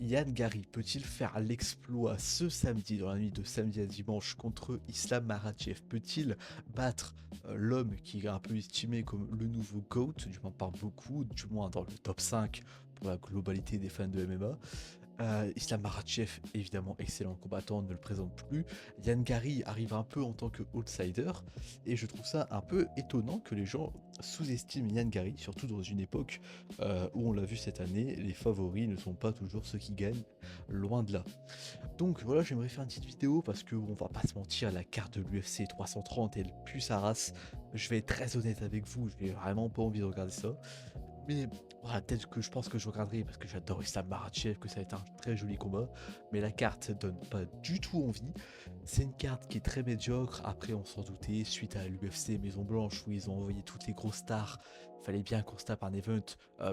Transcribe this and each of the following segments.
Yann Gary peut-il faire l'exploit ce samedi, dans la nuit de samedi à dimanche, contre Islam Makhachev? Peut-il battre l'homme qui est un peu estimé comme le nouveau GOAT, du moins par beaucoup, du moins dans le top 5 pour la globalité des fans de MMA? Islam Makhachev, évidemment excellent combattant, ne le présente plus. Yann Gary arrive un peu en tant que outsider, et je trouve ça un peu étonnant que les gens sous-estiment Yann Gary, surtout dans une époque où on l'a vu cette année, les favoris ne sont pas toujours ceux qui gagnent, loin de là. Donc voilà, j'aimerais faire une petite vidéo parce que on va pas se mentir, la carte de l'UFC 330 elle pue sa race. Je vais être très honnête avec vous, j'ai vraiment pas envie de regarder ça. Mais voilà, peut-être que je pense que je regarderai parce que j'adore Islam Makhachev, que ça va être un très joli combat. Mais la carte donne pas du tout envie. C'est une carte qui est très médiocre. Après, on s'en doutait, suite à l'UFC Maison Blanche où ils ont envoyé toutes les grosses stars. Il fallait bien qu'on se tape un event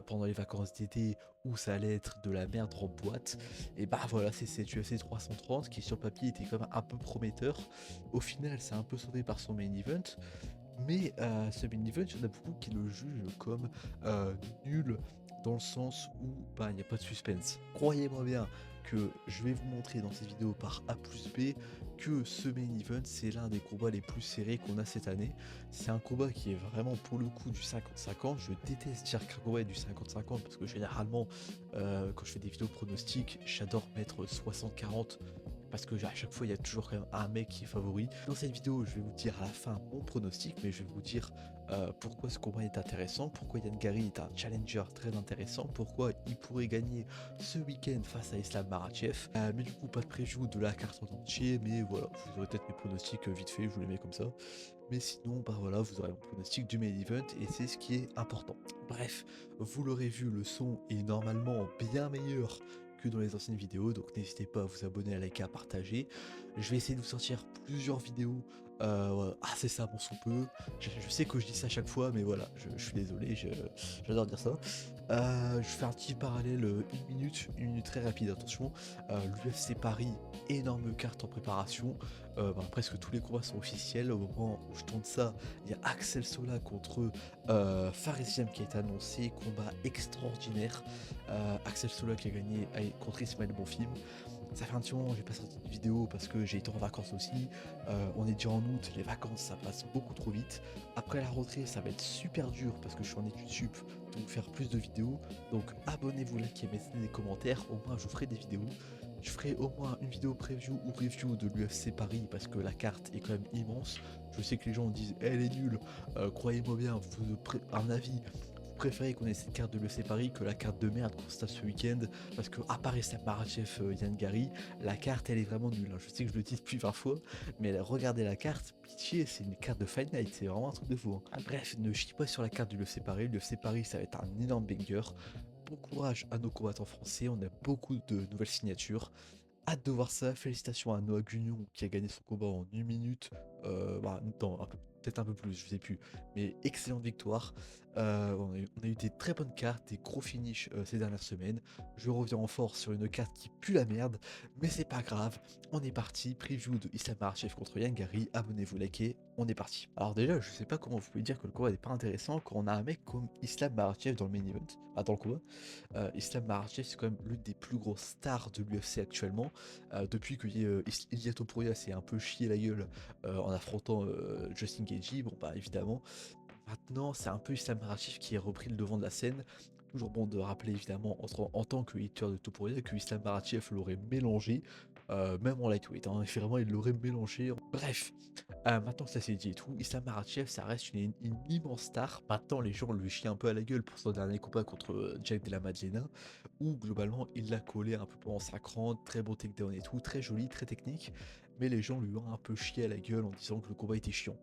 pendant les vacances d'été où ça allait être de la merde en boîte. Et bah voilà, c'est cette UFC 330 qui sur papier était quand même un peu prometteur. Au final, c'est un peu sauvé par son main event. Mais ce main event, il y en a beaucoup qui le jugent comme nul dans le sens où bah, il n'y a pas de suspense. Croyez-moi bien que je vais vous montrer dans cette vidéo par A plus B que ce main event, c'est l'un des combats les plus serrés qu'on a cette année. C'est un combat qui est vraiment pour le coup du 50-50. Je déteste dire qu'un combat est du 50-50 parce que généralement, quand je fais des vidéos pronostiques, j'adore mettre 60-40 parce que à chaque fois il y a toujours quand même un mec qui est favori. Dans cette vidéo, je vais vous dire à la fin mon pronostic, mais je vais vous dire pourquoi ce combat est intéressant, pourquoi Yann Gary est un challenger très intéressant, pourquoi il pourrait gagner ce week-end face à Islam Makhachev. Mais du coup, pas de preview de la carte en entier, mais voilà, vous aurez peut-être mes pronostics vite fait, je vous les mets comme ça. Mais sinon, bah voilà, vous aurez mon pronostic du main event et c'est ce qui est important. Bref, vous l'aurez vu, le son est normalement bien meilleur que dans les anciennes vidéos, donc n'hésitez pas à vous abonner, à liker, à partager. Je vais essayer de vous sortir plusieurs vidéos incessamment sous peu. Je sais que je dis ça à chaque fois, mais voilà, je suis désolé, j'adore dire ça. Je fais un petit parallèle, une minute très rapide, attention. L'UFC Paris, énorme carte en préparation. Presque tous les combats sont officiels. Au moment où je tourne ça, il y a Axel Sola contre Faresiam qui a été annoncé. Combat extraordinaire. Axel Sola qui a gagné contre Ismaël Bonfim. Ça fait un petit moment que j'ai pas sorti de vidéo parce que j'ai été en vacances aussi. On est déjà en août, les vacances ça passe beaucoup trop vite. Après la rentrée, ça va être super dur parce que je suis en études sup, donc faire plus de vidéos. Donc abonnez-vous, likez, mettez des commentaires, au moins je vous ferai des vidéos. Je ferai au moins une vidéo preview ou review de l'UFC Paris parce que la carte est quand même immense. Je sais que les gens disent elle est nulle, croyez-moi bien, un avis. Vous préférez qu'on ait cette carte de l'UFC Paris que la carte de merde qu'on se tape ce week-end parce que à part Islam Makhachev, Yann Gary, la carte elle est vraiment nulle, hein. Je sais que je le dis depuis 20 fois, mais regardez la carte, pitié, c'est une carte de Fight Night, c'est vraiment un truc de fou, hein. Bref, ne chie pas sur la carte du l'UFC Paris. L'UFC Paris ça va être un énorme banger. Bon courage à nos combattants français, on a beaucoup de nouvelles signatures. Hâte de voir ça, félicitations à Noah Gugnon qui a gagné son combat en 1 minute, non, peut-être un peu plus, je sais plus, mais excellente victoire. On a eu des très bonnes cartes, des gros finishes ces dernières semaines. Je reviens en force sur une carte qui pue la merde, mais c'est pas grave, on est parti. Preview de Islam Makhachev contre Yann Gary, abonnez-vous, likez, on est parti. Alors déjà, je sais pas comment vous pouvez dire que le combat n'est pas intéressant quand on a un mec comme Islam Makhachev dans le main event, dans le combat. Islam Makhachev, c'est quand même l'une des plus grosses stars de l'UFC actuellement. Depuis que Ilia Topuria s'est un peu chié la gueule en affrontant Justin Gaethje, bon bah évidemment, maintenant c'est un peu Islam Makhachev qui a repris le devant de la scène. Toujours bon de rappeler évidemment en tant que hitter de Topuria que Islam Makhachev l'aurait mélangé, même en lightweight, hein, vraiment il l'aurait mélangé. Bref, maintenant que ça s'est dit et tout, Islam Makhachev, ça reste une immense star. Maintenant, les gens lui chient un peu à la gueule pour son dernier combat contre Jack Della Maddalena, où globalement, il l'a collé un peu pendant 5 rounds, très bon takedown et tout, très joli, très technique, mais les gens lui ont un peu chié à la gueule en disant que le combat était chiant.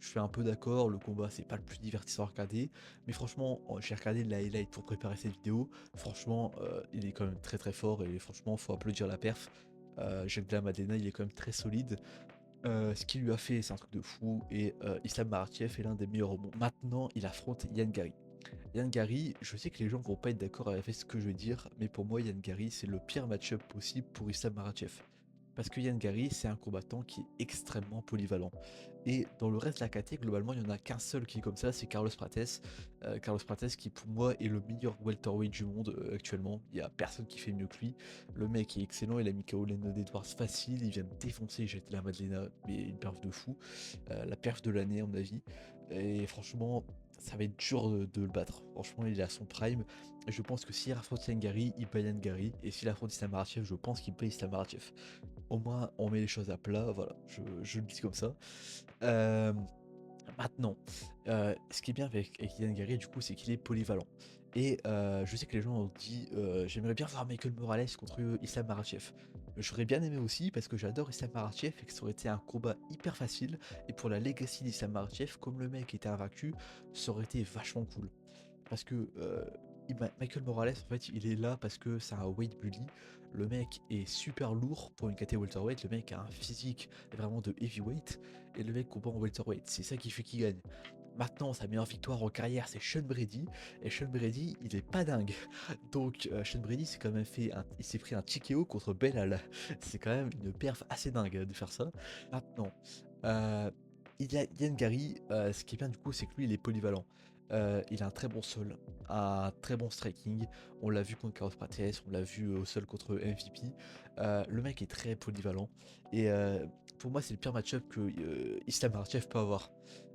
Je suis un peu d'accord, le combat c'est pas le plus divertissant à regarder, mais franchement, j'ai regardé la highlight pour préparer cette vidéo, franchement, il est quand même très très fort et franchement, faut applaudir la perf. Jack Della Maddalena, il est quand même très solide. Ce qu'il lui a fait, c'est un truc de fou et Islam Makhachev est l'un des meilleurs au monde. Maintenant, il affronte Yann Gary. Yann Gary, je sais que les gens vont pas être d'accord avec ce que je vais dire, mais pour moi, Yann Gary, c'est le pire match-up possible pour Islam Makhachev. Parce que Yann Gary, c'est un combattant qui est extrêmement polyvalent. Et dans le reste de la KT, globalement, il n'y en a qu'un seul qui est comme ça, c'est Carlos Prates. Carlos Prates qui, pour moi, est le meilleur welterweight du monde actuellement. Il n'y a personne qui fait mieux que lui. Le mec est excellent, il a mis KO Leonard Edwards facile, il vient me défoncer, j'ai été la Madeleine, mais une perf de fou. La perf de l'année, à mon avis. Et franchement, ça va être dur de le battre. Franchement, il est à son prime. Je pense que s'il affronte Yann Gary, il bat Yann Gary. Et s'il affronte Islam Makhachev, je pense qu'il bat Islam Makhachev. Au moins, on met les choses à plat, voilà, je le dis comme ça. Euh, Maintenant, ce qui est bien avec Yann Gary, du coup, c'est qu'il est polyvalent. Et je sais que les gens ont dit j'aimerais bien voir Michael Morales contre Islam Makhachev. J'aurais bien aimé aussi parce que j'adore Islam Makhachev et que ça aurait été un combat hyper facile. Et pour la legacy d'Islam Makhachev, comme le mec était invaincu, ça aurait été vachement cool. Parce que Michael Morales, en fait, il est là parce que c'est un weight bully. Le mec est super lourd pour une catégorie welterweight. Le mec a un physique vraiment de heavyweight. Et le mec combat en welterweight. C'est ça qui fait qu'il gagne. Maintenant, sa meilleure victoire en carrière, c'est Sean Brady. Et Sean Brady, il est pas dingue. Donc, Sean Brady s'est quand même il s'est pris un TKO contre Belal. C'est quand même une perf assez dingue de faire ça. Maintenant, euh, il y a Yann Gary. Ce qui est bien du coup, c'est que lui, il est polyvalent. Il a un très bon sol, un très bon striking. On l'a vu contre Carlos Prates, on l'a vu au sol contre MVP. Le mec est très polyvalent. Et pour moi, c'est le pire match-up que Islam Makhachev peut avoir.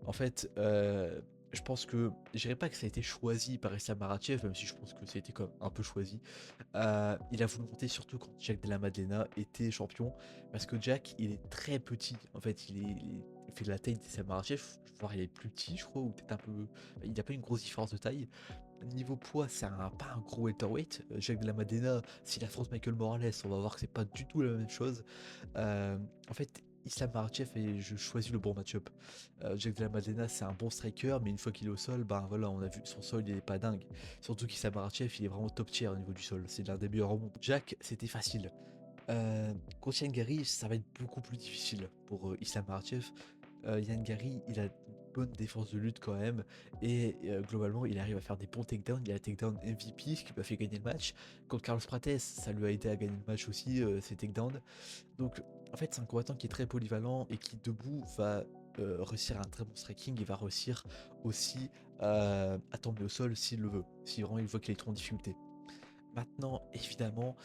En fait, je pense que, je dirais pas que ça a été choisi par Islam Makhachev, même si je pense que ça a été comme un peu choisi. Il a voulu monter surtout quand Jack Della Maddalena était champion, parce que Jack, il est très petit. En fait, il fait de la taille d'Islam Makhachev, voire il est plus petit, je crois, ou peut-être un peu. Il n'a pas une grosse différence de taille. Niveau poids, c'est pas un gros welterweight. Jack Della Maddalena, s'il affronte Michael Morales, on va voir que c'est pas du tout la même chose. En fait, Islam Makhachev et je choisis le bon match-up. Jack Della Maddalena, c'est un bon striker, mais une fois qu'il est au sol, ben voilà, on a vu son sol, il est pas dingue. Surtout qu'Islam Makhachev, il est vraiment top tier au niveau du sol. C'est l'un des meilleurs au monde. Jack, c'était facile. Contre Yann Gary, ça va être beaucoup plus difficile pour Islam Makhachev. Yann Gary, il a une bonne défense de lutte quand même, et globalement, il arrive à faire des bons takedowns. Il a takedown MVP, ce qui lui a fait gagner le match. Contre Carlos Prates, ça lui a aidé à gagner le match aussi, ses takedowns. Donc, en fait, c'est un combattant qui est très polyvalent et qui, debout, va réussir un très bon striking et va réussir aussi à tomber au sol s'il le veut, si vraiment il voit qu'il est trop en difficulté. Maintenant, évidemment,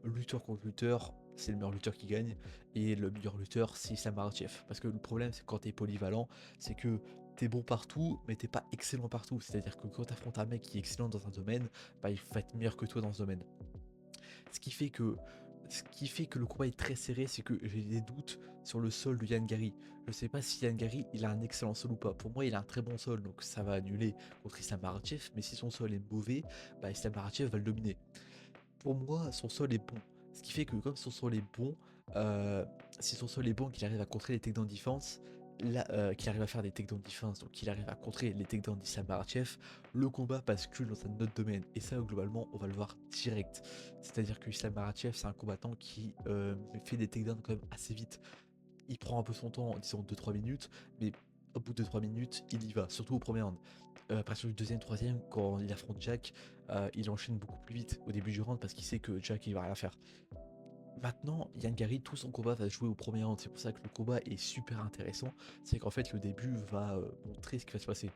lutteur contre lutteur, c'est le meilleur lutteur qui gagne, et le meilleur lutteur, c'est Islam Makhachev. Parce que le problème, c'est que quand t'es polyvalent, c'est que t'es bon partout, mais t'es pas excellent partout. C'est-à-dire que quand t'affrontes un mec qui est excellent dans un domaine, bah, il va être meilleur que toi dans ce domaine. Ce qui fait que, ce qui fait que le combat est très serré, c'est que j'ai des doutes sur le sol de Yann Gary. Je sais pas si Yann Gary il a un excellent sol ou pas. Pour moi, il a un très bon sol, donc ça va annuler contre Islam Makhachev. Mais si son sol est mauvais, bah Islam Makhachev va le dominer. Pour moi, son sol est bon. Ce qui fait que comme son sol est bon, euh, si son sol est bon, qu'il arrive à contrer les takedowns defense, là, qu'il arrive à faire des takedowns defense, donc qu'il arrive à contrer les takedowns d'Islam Makhachev, le combat bascule dans un autre domaine. Et ça, globalement, on va le voir direct. C'est-à-dire que Islam Makhachev, c'est un combattant qui fait des takedowns quand même assez vite. Il prend un peu son temps, disons 2-3 minutes, mais au bout de 3 minutes, il y va, surtout au premier round. À partir du deuxième, troisième, quand il affronte Jack, il enchaîne beaucoup plus vite au début du round parce qu'il sait que Jack il va rien faire. Maintenant, Yann Gary, tout son combat va se jouer au premier round, c'est pour ça que le combat est super intéressant. C'est qu'en fait, le début va montrer ce qui va se passer.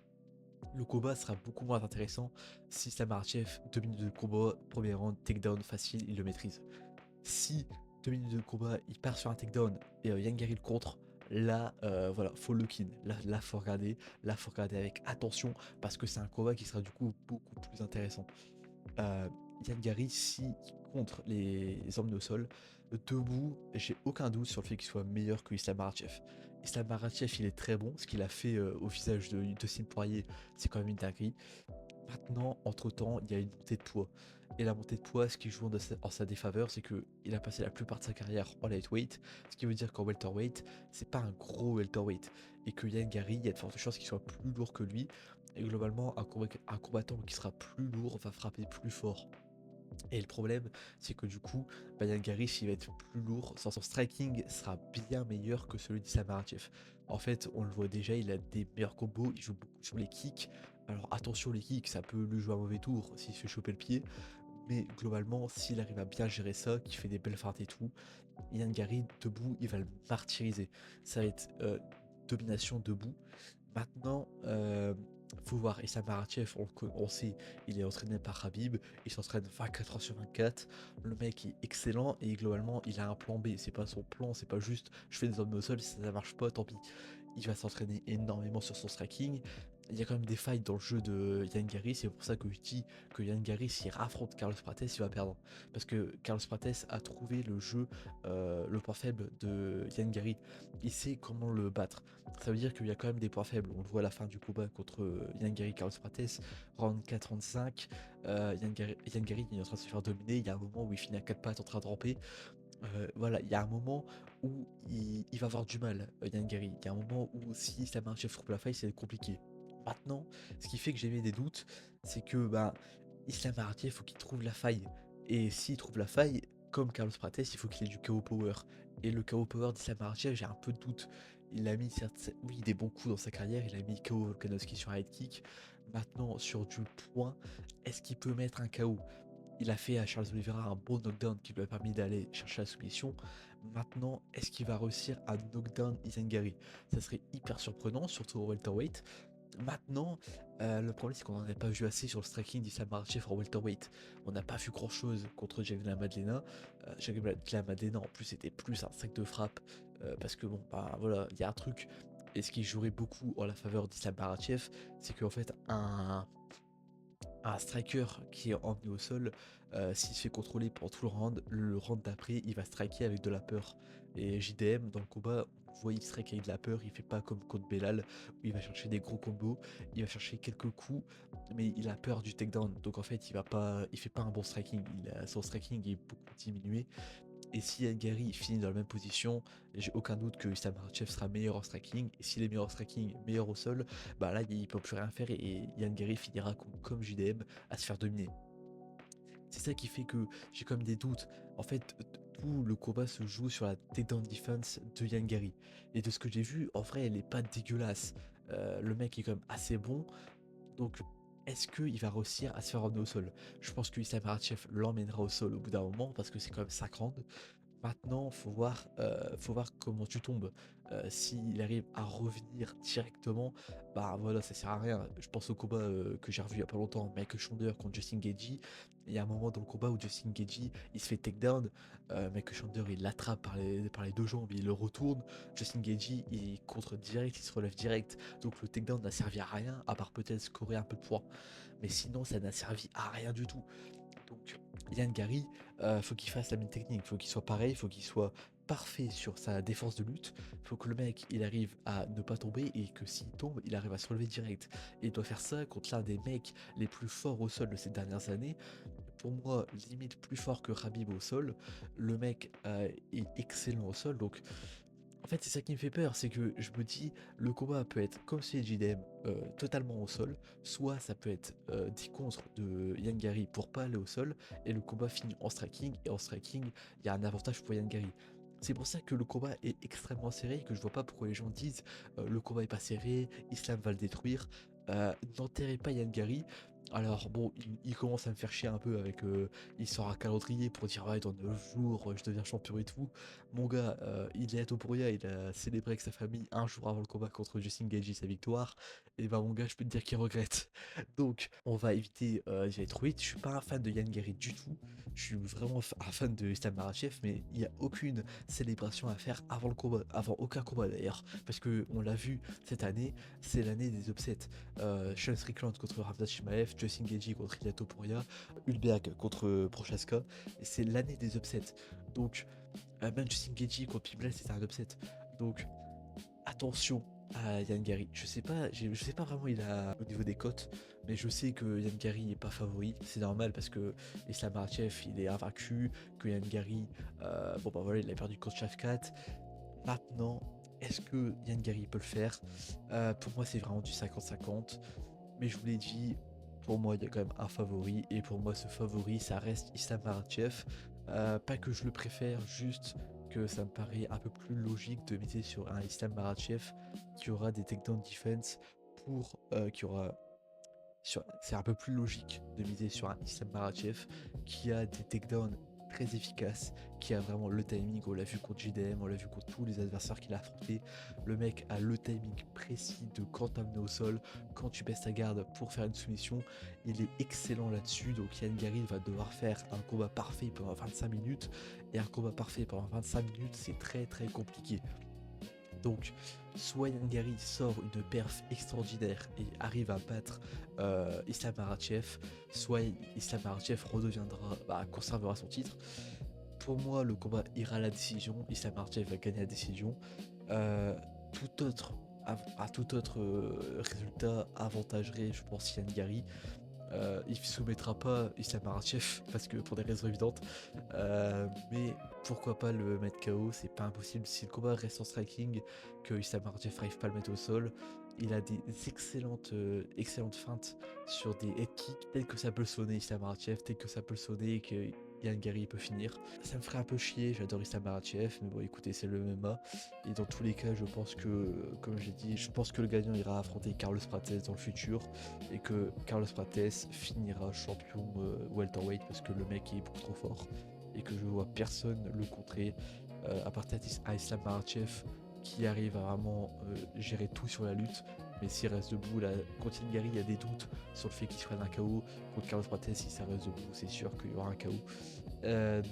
Le combat sera beaucoup moins intéressant si Samarchev, 2 minutes de combat, premier round, takedown facile, il le maîtrise. Si 2 minutes de combat, il part sur un takedown et Yann Gary le contre, là, voilà, faut le kin. Là, faut regarder avec attention parce que c'est un combat qui sera du coup beaucoup plus intéressant. Euh, Yann Gary, si contre les hommes au sol, debout, j'ai aucun doute sur le fait qu'il soit meilleur que Islam Makhachev. Islam Makhachev, il est très bon. Ce qu'il a fait au visage de Dustin Poirier, c'est quand même une dinguerie. Maintenant, entre-temps, il y a une montée de poids. Et la montée de poids, ce qui joue en sa défaveur, c'est qu'il a passé la plupart de sa carrière en lightweight, ce qui veut dire qu'en welterweight, c'est pas un gros welterweight. Et que Yann Gary, il y a de fortes chances qu'il soit plus lourd que lui. Et globalement, un combattant qui sera plus lourd va frapper plus fort. Et le problème, c'est que du coup, Yann Gary, s'il va être plus lourd, son striking sera bien meilleur que celui d'Islam Makhachev. En fait, on le voit déjà, il a des meilleurs combos, il joue beaucoup sur les kicks. Alors attention, les kicks, ça peut lui jouer un mauvais tour s'il se fait choper le pied, Mais globalement, s'il arrive à bien gérer ça, qu'il fait des belles feintes et tout, Ian Gary, debout, il va le martyriser. Ça va être domination debout. Maintenant, faut voir. Issam Makhachev, on sait, il est entraîné par Khabib, il s'entraîne 24 heures sur 24. Le mec est excellent et globalement, il a un plan B. C'est pas son plan, c'est pas juste je fais des hommes au sol, si ça marche pas, tant pis. Il va s'entraîner énormément sur son striking. Il y a quand même des failles dans le jeu de Ian Gary, c'est pour ça que je dis que Ian Gary, s'il affronte Carlos Prates, il va perdre. Parce que Carlos Prates a trouvé le jeu, le point faible de Ian Gary. Il sait comment le battre. Ça veut dire qu'il y a quand même des points faibles. On le voit à la fin du combat contre Ian Gary Carlos Prates, round 4-35. Ian Gary il est en train de se faire dominer. Il y a un moment où il finit à 4 pattes en train de ramper. Voilà, il y a un moment où il va avoir du mal, Ian Gary. Il y a un moment où si sa main chef trouve la faille, c'est compliqué. Maintenant, ce qui fait que j'ai mis des doutes, c'est que bah, Islam Makhachev, il faut qu'il trouve la faille. Et s'il trouve la faille, comme Carlos Prates, il faut qu'il ait du KO power. Et le KO power d'Islam Makhachev, j'ai un peu de doute. Il a mis certes, oui, des bons coups dans sa carrière. Il a mis KO Volkanovski sur un head kick. Maintenant, sur du point, est-ce qu'il peut mettre un KO? Il a fait à Charles Oliveira un beau knockdown qui lui a permis d'aller chercher la soumission. Maintenant, est-ce qu'il va réussir à knockdown Isengari? Ça serait hyper surprenant, surtout au welterweight. Maintenant, le problème c'est qu'on n'en a pas vu assez sur le striking d'Islam Makhachev en welterweight. On n'a pas vu grand chose contre Javier Madlena. Javier Madlena en plus c'était plus un sac de frappe parce que bon bah voilà, il y a un truc. Et ce qui jouerait beaucoup en la faveur d'Islam Makhachev, c'est qu'en fait un striker qui est emmené au sol, s'il se fait contrôler pendant tout le round d'après, il va striker avec de la peur. Et JDM, dans le combat, on voit il strike avec de la peur, il fait pas comme contre Belal, où il va chercher des gros combos, il va chercher quelques coups, mais il a peur du takedown. Donc en fait, il fait pas un bon striking, son striking est beaucoup diminué. Et si Gary finit dans la même position, j'ai aucun doute que Islam Makhachev sera meilleur en striking. Et s'il est meilleur en striking, meilleur au sol, bah là il peut plus rien faire et Ian Gary finira comme JDM à se faire dominer. C'est ça qui fait que j'ai quand même des doutes. En fait, tout le combat se joue sur la takedown defense de Ian Gary. Et de ce que j'ai vu, en vrai, elle est pas dégueulasse. Le mec est quand même assez bon. Donc, est-ce qu'il va réussir à se faire emmener au sol? Je pense que Islam Makhachev l'emmènera au sol au bout d'un moment parce que c'est quand même 5 rounds. Maintenant, faut voir comment tu tombes. S'il arrive à revenir directement, bah voilà, ça sert à rien. Je pense au combat que j'ai revu il y a pas longtemps, Michael Chandler contre Justin Gaethje. Il y a un moment dans le combat où Justin Gaethje, il se fait takedown. Michael Chandler, il l'attrape par les deux jambes, il le retourne. Justin Gaethje, il contre direct, il se relève direct. Donc le takedown n'a servi à rien, à part peut-être scorer un peu de points. Mais sinon, ça n'a servi à rien du tout. Donc, Ian Gary, faut qu'il fasse la même technique, faut qu'il soit pareil, faut qu'il soit parfait sur sa défense de lutte, faut que le mec il arrive à ne pas tomber et que s'il tombe, il arrive à se relever direct. Et il doit faire ça contre l'un des mecs les plus forts au sol de ces dernières années. Pour moi, limite plus fort que Khabib au sol. Le mec est excellent au sol, donc en fait, c'est ça qui me fait peur, c'est que je me dis, le combat peut être comme chez JDM, totalement au sol, soit ça peut être 10 contre de Yangari pour pas aller au sol, et le combat finit en striking, et en striking, il y a un avantage pour Yangari. C'est pour ça que le combat est extrêmement serré, et que je vois pas pourquoi les gens disent le combat est pas serré, Islam va le détruire. N'enterrez pas Yangari. Alors bon, il commence à me faire chier un peu avec il sort un calendrier pour dire ouais dans 9 jours je deviens champion et tout. Mon gars, il est à Topuria, il a célébré avec sa famille un jour avant le combat contre Justin Gaethje sa victoire. Et bah mon gars, je peux te dire qu'il regrette. Donc, on va éviter d'y être Je suis pas un fan de Yann Gary du tout. Je suis vraiment un fan de Islam Makhachev, mais il n'y a aucune célébration à faire avant le combat, avant aucun combat d'ailleurs, parce que on l'a vu cette année, c'est l'année des upsets. Sean Strickland contre Khamzat Chimaev, Justin Gaethje contre Ilia Topuria, Hulberg contre Prochaska. C'est l'année des upsets. Donc même Justin Gaethje contre Pimblett, c'était un upset. Donc attention à Yann Gary. Je sais pas vraiment il a au niveau des cotes, mais je sais que Yann Gary est pas favori. C'est normal parce que Islam Makhachev il est invaincu, que Yann Gary, bon bah voilà, il a perdu contre Shafkat. Maintenant, est-ce que Yann Gary peut le faire? Pour moi, c'est vraiment du 50-50. Mais je vous l'ai dit, pour moi, il y a quand même un favori. Et pour moi, ce favori, ça reste Islam Makhachev. Pas que je le préfère, juste que ça me paraît un peu plus logique de miser sur un Islam Makhachev qui aura des takedown defense qui aura C'est un peu plus logique de miser sur un Islam Makhachev qui a des takedowns très efficaces, qui a vraiment le timing. On l'a vu contre JDM, on l'a vu contre tous les adversaires qu'il a affrontés. Le mec a le timing précis de quand t'amener au sol, quand tu baisses ta garde pour faire une soumission. Il est excellent là-dessus. Donc Ian Gary va devoir faire un combat parfait pendant 25 minutes. Et un combat parfait pendant 25 minutes, c'est très très compliqué. Donc, soit Ian Gary sort une perf extraordinaire et arrive à battre Islam Makhachev, soit Islam Makhachev conservera son titre. Pour moi, le combat ira à la décision. Islam Makhachev va gagner la décision. Euh, tout autre, tout autre résultat avantagerait, je pense, Ian Gary. Il soumettra pas Islam Makhachev parce que pour des raisons évidentes. Mais pourquoi pas le mettre KO, c'est pas impossible. Si le combat reste en striking, que Islam Makhachev n'arrive pas à le mettre au sol, il a des excellentes feintes sur des head kicks. Tel que ça peut le sonner Islam Makhachev, tel que ça peut le sonner et que Ian Gary peut finir. Ça me ferait un peu chier, j'adore Islam Makhachev, mais bon écoutez, c'est le MMA. Et dans tous les cas, je pense que, comme j'ai dit, je pense que le gagnant ira affronter Carlos Prates dans le futur et que Carlos Prates finira champion welterweight parce que le mec est beaucoup trop fort et que je vois personne le contrer à part Islam Makhachev qui arrive à vraiment gérer tout sur la lutte. Mais s'il reste debout, là, contre Ian Gary, il y a des doutes sur le fait qu'il se prenne un KO. Contre Carlos Prates, si ça reste debout, c'est sûr qu'il y aura un KO.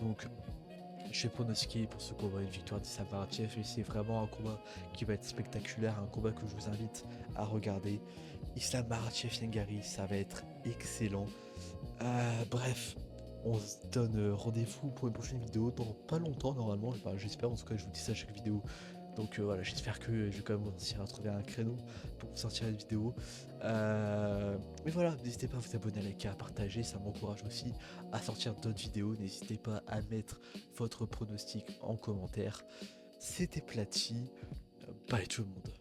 Donc, je vais pronostiquer pour ce combat une victoire d'Islam Makhachev et c'est vraiment un combat qui va être spectaculaire, un combat que je vous invite à regarder. Islam Makhachev Ian Gary, ça va être excellent. Bref, on se donne rendez-vous pour une prochaine vidéo dans pas longtemps normalement, enfin, j'espère, en tout cas je vous dis ça à chaque vidéo. Donc voilà, j'espère que je vais quand même réussir à trouver un créneau pour vous sortir une vidéo. Mais voilà, n'hésitez pas à vous abonner, à liker, à partager, ça m'encourage aussi à sortir d'autres vidéos. N'hésitez pas à mettre votre pronostic en commentaire. C'était Platy, bye tout le monde.